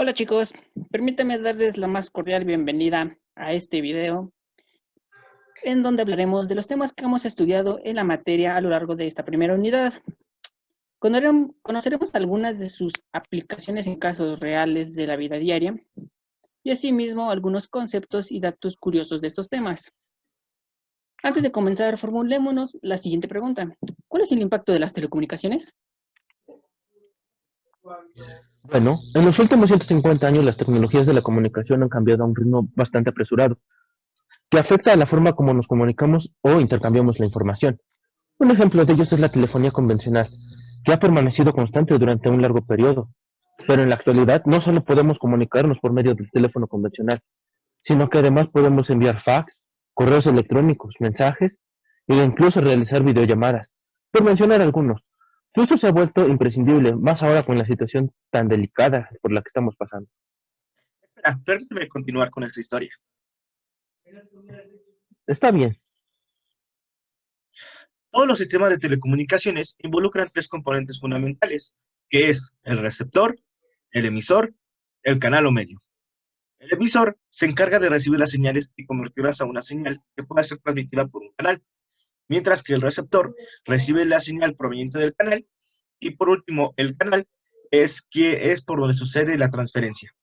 Hola chicos, permítanme darles la más cordial bienvenida a este video en donde hablaremos de los temas que hemos estudiado en la materia a lo largo de esta primera unidad. Conoceremos algunas de sus aplicaciones en casos reales de la vida diaria y asimismo algunos conceptos y datos curiosos de estos temas. Antes de comenzar, formulémonos la siguiente pregunta. ¿Cuál es el impacto de las telecomunicaciones? Bueno, en los últimos 150 años las tecnologías de la comunicación han cambiado a un ritmo bastante apresurado, que afecta a la forma como nos comunicamos o intercambiamos la información. Un ejemplo de ellos es la telefonía convencional, que ha permanecido constante durante un largo periodo, pero en la actualidad no solo podemos comunicarnos por medio del teléfono convencional, sino que además podemos enviar fax, correos electrónicos, mensajes e incluso realizar videollamadas, por mencionar algunos. Su uso se ha vuelto imprescindible, más ahora con la situación tan delicada por la que estamos pasando. Permíteme continuar con esta historia. Está bien. Todos los sistemas de telecomunicaciones involucran tres componentes fundamentales, que es el receptor, el emisor, el canal o medio. El emisor se encarga de recibir las señales y convertirlas a una señal que pueda ser transmitida por un canal, mientras que el receptor recibe la señal proveniente del canal y por último el canal es por donde sucede la transferencia.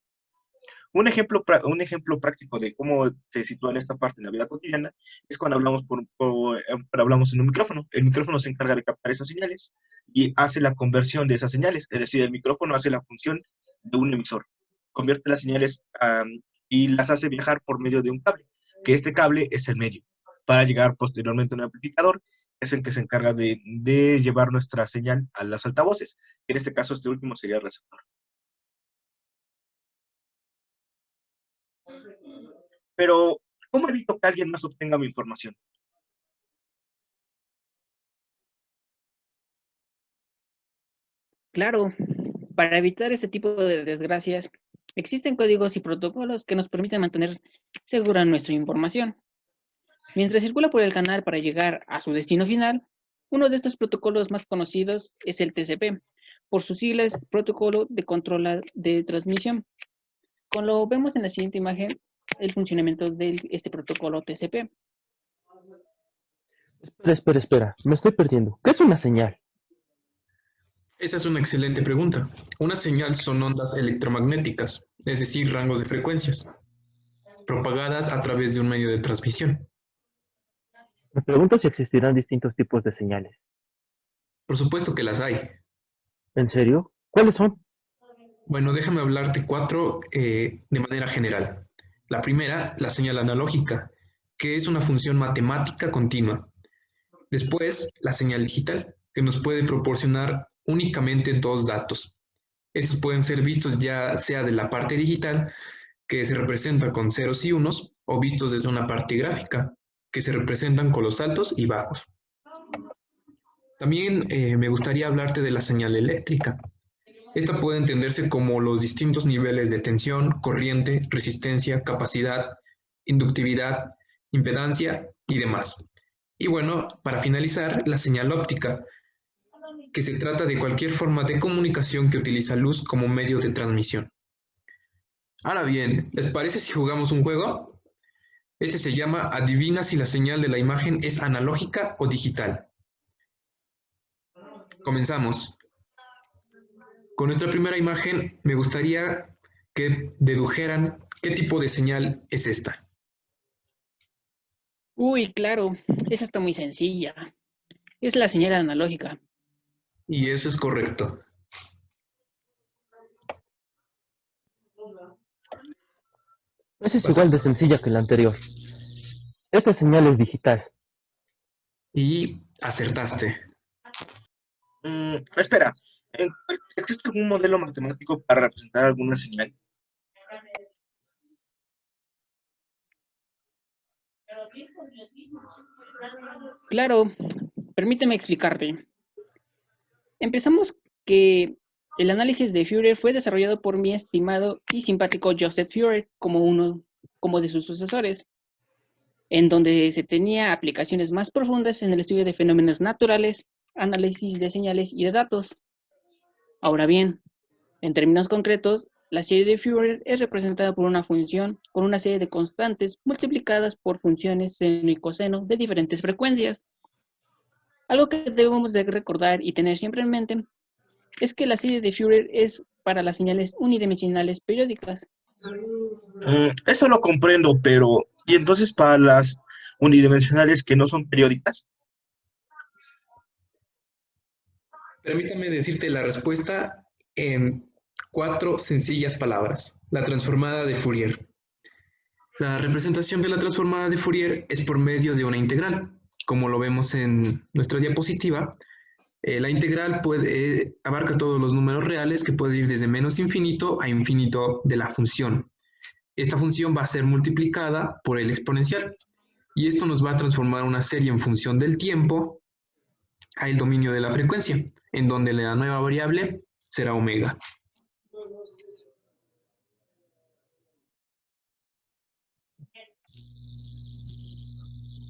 Un ejemplo práctico de cómo se sitúa en esta parte en la vida cotidiana es cuando hablamos en un micrófono. El micrófono se encarga de captar esas señales y hace la conversión de esas señales. Es decir, el micrófono hace la función de un emisor. Convierte las señales y las hace viajar por medio de un cable, que este cable es el medio, para llegar posteriormente a un amplificador, que es el que se encarga de llevar nuestra señal a los altavoces. En este caso, este último sería el receptor. Pero, ¿cómo evito que alguien más obtenga mi información? Claro, para evitar este tipo de desgracias, existen códigos y protocolos que nos permiten mantener segura nuestra información. Mientras circula por el canal para llegar a su destino final, uno de estos protocolos más conocidos es el TCP, por sus siglas Protocolo de Control de Transmisión. Como lo vemos en la siguiente imagen, el funcionamiento de este protocolo TCP. Espera, me estoy perdiendo. ¿Qué es una señal? Esa es una excelente pregunta. Una señal son ondas electromagnéticas, es decir, rangos de frecuencias, propagadas a través de un medio de transmisión. Me pregunto si existirán distintos tipos de señales. Por supuesto que las hay. ¿En serio? ¿Cuáles son? Bueno, déjame hablarte cuatro de manera general. La primera, la señal analógica, que es una función matemática continua. Después, la señal digital, que nos puede proporcionar únicamente dos datos. Estos pueden ser vistos ya sea de la parte digital, que se representa con ceros y unos, o vistos desde una parte gráfica, que se representan con los altos y bajos. También me gustaría hablarte de la señal eléctrica. Esta puede entenderse como los distintos niveles de tensión, corriente, resistencia, capacidad, inductividad, impedancia y demás. Y bueno, para finalizar, la señal óptica, que se trata de cualquier forma de comunicación que utiliza luz como medio de transmisión. Ahora bien, ¿les parece si jugamos un juego? Este se llama Adivina si la señal de la imagen es analógica o digital. Comenzamos. Con nuestra primera imagen, me gustaría que dedujeran qué tipo de señal es esta. Uy, claro, esa está muy sencilla. Es la señal analógica. Y eso es correcto. Esa es igual de sencilla que la anterior. Esta señal es digital. Y acertaste. Espera, ¿existe algún modelo matemático para representar alguna señal? Claro, permíteme explicarte. Empezamos que el análisis de Führer fue desarrollado por mi estimado y simpático Joseph Führer como de sus sucesores, en donde se tenía aplicaciones más profundas en el estudio de fenómenos naturales, análisis de señales y de datos. Ahora bien, en términos concretos, La serie de Fourier es representada por una función con una serie de constantes multiplicadas por funciones seno y coseno de diferentes frecuencias. Algo que debemos de recordar y tener siempre en mente es que la serie de Fourier es para las señales unidimensionales periódicas. Eso lo comprendo, pero ¿y entonces para las unidimensionales que no son periódicas? Permítame decirte la respuesta en 4 sencillas palabras. La transformada de Fourier. La representación de la transformada de Fourier es por medio de una integral. Como lo vemos en nuestra diapositiva, la integral abarca todos los números reales que puede ir desde menos infinito a infinito de la función. Esta función va a ser multiplicada por el exponencial y esto nos va a transformar una serie en función del tiempo a el dominio de la frecuencia, en donde la nueva variable será omega.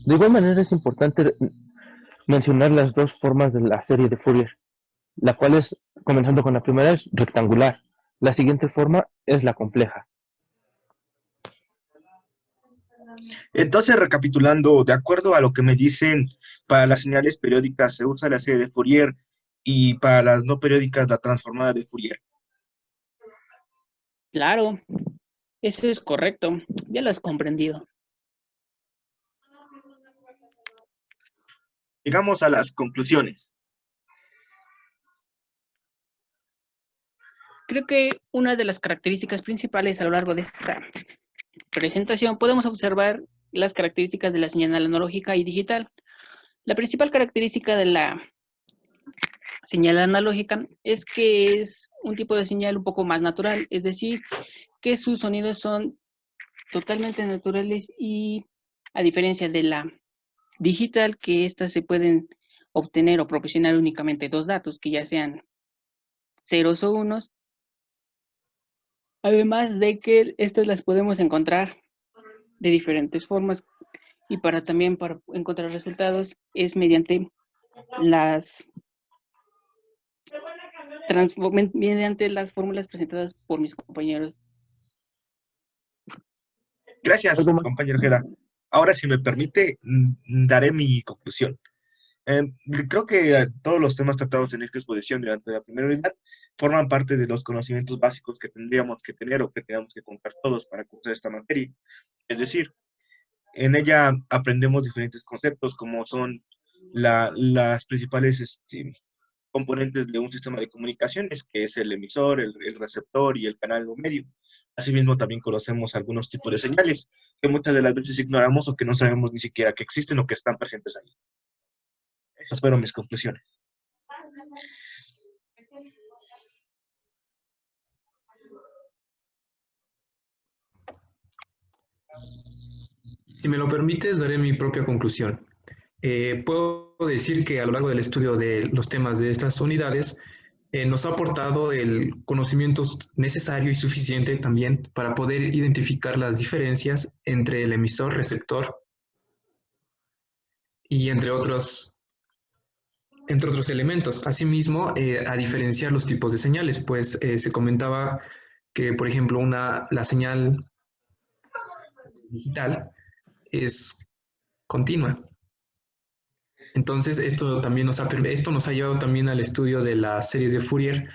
De igual manera es importante mencionar las dos formas de la serie de Fourier, la cual es, comenzando con la primera, es rectangular. La siguiente forma es la compleja. Entonces, recapitulando, de acuerdo a lo que me dicen, para las señales periódicas se usa la serie de Fourier y para las no periódicas la transformada de Fourier. Claro, eso es correcto, ya lo has comprendido. Llegamos a las conclusiones. Creo que una de las características principales a lo largo de esta presentación podemos observar las características de la señal analógica y digital. La principal característica de la señal analógica es que es un tipo de señal un poco más natural, es decir, que sus sonidos son totalmente naturales y a diferencia de la digital, que estas se pueden obtener o proporcionar únicamente dos datos, que ya sean ceros o unos, además de que estas las podemos encontrar de diferentes formas y también para encontrar resultados es mediante mediante las fórmulas presentadas por mis compañeros. Gracias, Algo más. compañero Jeda. Ahora, si me permite, daré mi conclusión. Creo que todos los temas tratados en esta exposición durante la primera unidad forman parte de los conocimientos básicos que tendríamos que tener o que tenemos que contar todos para cursar esta materia. Es decir, en ella aprendemos diferentes conceptos como son las principales componentes de un sistema de comunicaciones, que es el emisor, el receptor y el canal medio. Asimismo, también conocemos algunos tipos de señales que muchas de las veces ignoramos o que no sabemos ni siquiera que existen o que están presentes ahí. Esas fueron mis conclusiones. Si me lo permites, daré mi propia conclusión. Puedo decir que a lo largo del estudio de los temas de estas unidades, nos ha aportado el conocimiento necesario y suficiente también para poder identificar las diferencias entre el emisor, receptor y entre otros elementos. Asimismo, a diferenciar los tipos de señales, pues se comentaba que, por ejemplo, la señal digital es continua. Entonces, esto nos ha llevado también al estudio de las series de Fourier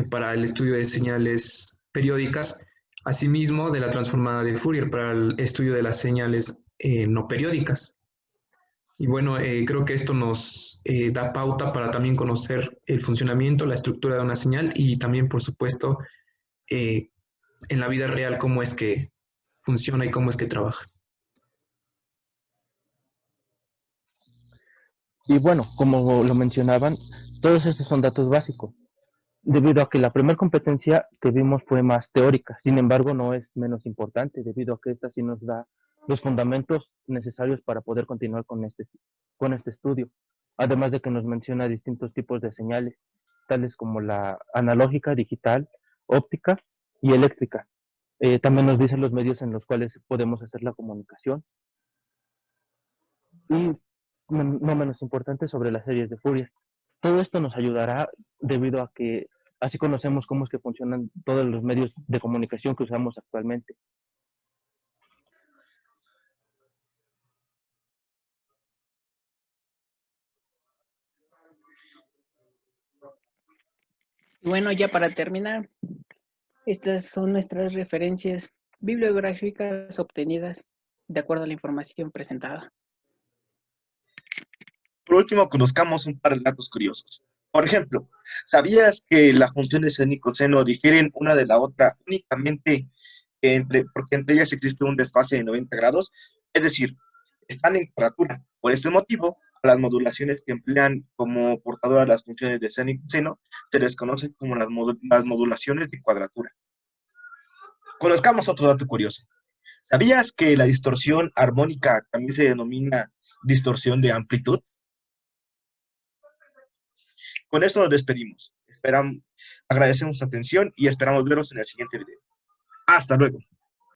para el estudio de señales periódicas, asimismo de la transformada de Fourier para el estudio de las señales no periódicas. Y bueno, creo que esto nos da pauta para también conocer el funcionamiento, la estructura de una señal y también, por supuesto, en la vida real cómo es que funciona y cómo es que trabaja. Y bueno, como lo mencionaban, todos estos son datos básicos, debido a que la primera competencia que vimos fue más teórica. Sin embargo, no es menos importante, debido a que esta sí nos da los fundamentos necesarios para poder continuar con este estudio. Además de que nos menciona distintos tipos de señales, tales como la analógica, digital, óptica y eléctrica. También nos dice los medios en los cuales podemos hacer la comunicación. Y no menos importante, sobre las series de Fourier. Todo esto nos ayudará debido a que Así conocemos cómo es que funcionan todos los medios de comunicación que usamos actualmente. Y bueno, ya para terminar, estas son nuestras referencias bibliográficas obtenidas de acuerdo a la información presentada. Por último, conozcamos un par de datos curiosos. Por ejemplo, ¿sabías que las funciones seno y coseno difieren una de la otra únicamente porque entre ellas existe un desfase de 90 grados? Es decir, están en cuadratura. Por este motivo, a las modulaciones que emplean como portadoras las funciones de seno y coseno se les conoce como las modulaciones de cuadratura. Conozcamos otro dato curioso. ¿Sabías que la distorsión armónica también se denomina distorsión de amplitud? Con esto nos despedimos. Agradecemos su atención y esperamos verlos en el siguiente video. Hasta luego.